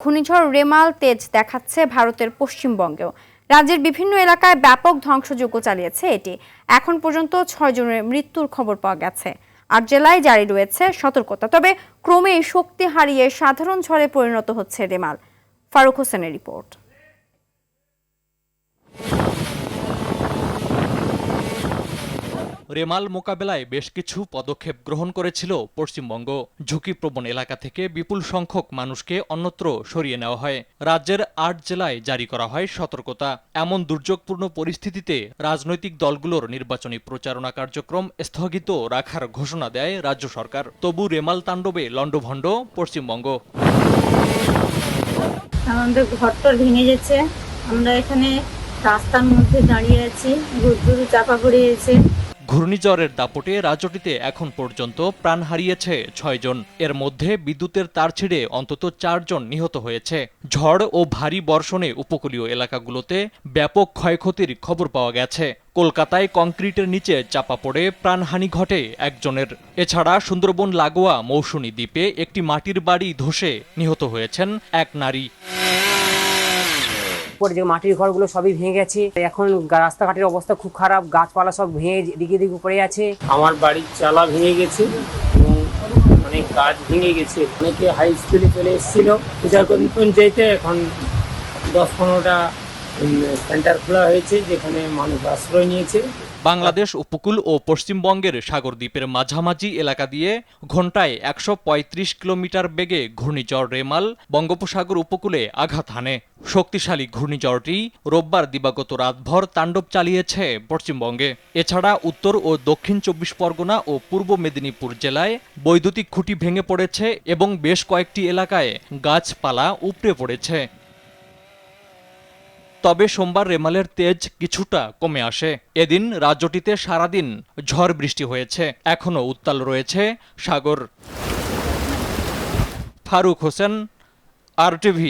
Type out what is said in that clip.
ঘূর্ণিঝড় রেমাল তেজ দেখাচ্ছে ভারতের পশ্চিমবঙ্গেও। রাজ্যের বিভিন্ন এলাকায় ব্যাপক ধ্বংসযজ্ঞ চালিয়েছে এটি। এখন পর্যন্ত 6 জনের মৃত্যুর খবর পাওয়া গেছে। 8 জেলায় জারি রয়েছে সতর্কতা। তবে ক্রমেই শক্তি হারিয়ে সাধারণ ঝড়ে পরিণত হচ্ছে রেমাল। ফারুক হোসেনের রিপোর্ট। রেমাল মোকাবেলায় বেশ কিছু পদক্ষেপ গ্রহণ করেছিল পশ্চিমবঙ্গ। ঝুঁকিপ্রবণ এলাকা থেকে বিপুল সংখ্যক মানুষকে অন্যত্র সরিয়ে নেওয়া হয়। রাজ্যের 8 জেলায় জারি করা হয় সতর্কতা। এমন দুর্যোগপূর্ণ পরিস্থিতিতে রাজনৈতিক দলগুলোর নির্বাচনী প্রচারণা কার্যক্রম স্থগিত রাখার ঘোষণা দেয় রাজ্য সরকার। তবু রেমাল তাণ্ডবে লণ্ডভণ্ড পশ্চিমবঙ্গ। আমাদের ঘরটর ভেঙে যাচ্ছে, আমরা এখানে রাস্তার মধ্যে দাঁড়িয়ে আছি, রোদ্দুর চাপা পড়িয়েছে। ঘূর্ণিঝড়ের দাপটে রাজ্যটিতে এখন পর্যন্ত প্রাণ হারিয়েছে 6 জন। এর মধ্যে বিদ্যুতের তার ছিঁড়ে অন্তত 4 জন নিহত হয়েছে। ঝড় ও ভারী বর্ষণে উপকূলীয় এলাকাগুলোতে ব্যাপক ক্ষয়ক্ষতির খবর পাওয়া গেছে। কলকাতায় কংক্রিটের নিচে চাপা পড়ে প্রাণহানি ঘটে একজনের। এছাড়া সুন্দরবন লাগোয়া মৌসুমী দ্বীপে একটি মাটির বাড়ি ধসে নিহত হয়েছেন এক নারী। যে মাটির ঘরগুলো সবই ভেঙে গেছে। এখন রাস্তাঘাটের অবস্থা খুব খারাপ, গাছপালা সব ভেঙে দিকে দিকে পড়ে আছে। আমার বাড়ির চালা ভেঙে গেছে এবং অনেক গাছ ভেঙে গেছে। অনেকে হাই স্কুলে চলে এসেছিল পূজাকন্দ পঞ্চায়েতে। এখন 10-15টা সেন্টার খোলা হয়েছে যেখানে মানুষ আশ্রয় নিয়েছে। বাংলাদেশ উপকূল ও পশ্চিমবঙ্গের সাগরদ্বীপের মাঝামাঝি এলাকা দিয়ে ঘন্টায় 135 কিলোমিটার বেগে ঘূর্ণিঝড় রেমাল বঙ্গোপসাগর উপকূলে আঘাত হানে। শক্তিশালী ঘূর্ণিঝড়টি রোববার দিবাগত রাতভর তাণ্ডব চালিয়েছে পশ্চিমবঙ্গে। এছাড়া উত্তর ও দক্ষিণ 24 পরগনা ও পূর্ব মেদিনীপুর জেলায় বৈদ্যুতিক খুঁটি ভেঙে পড়েছে এবং বেশ কয়েকটি এলাকায় গাছপালা উপড়ে পড়েছে। তবে সোমবার রেমালের তেজ কিছুটা কমে আসে। এদিন রাজ্যটিতে সারাদিন ঝড় বৃষ্টি হয়েছে। এখনো উত্তাল রয়েছে সাগর। ফারুক হোসেন, RTV।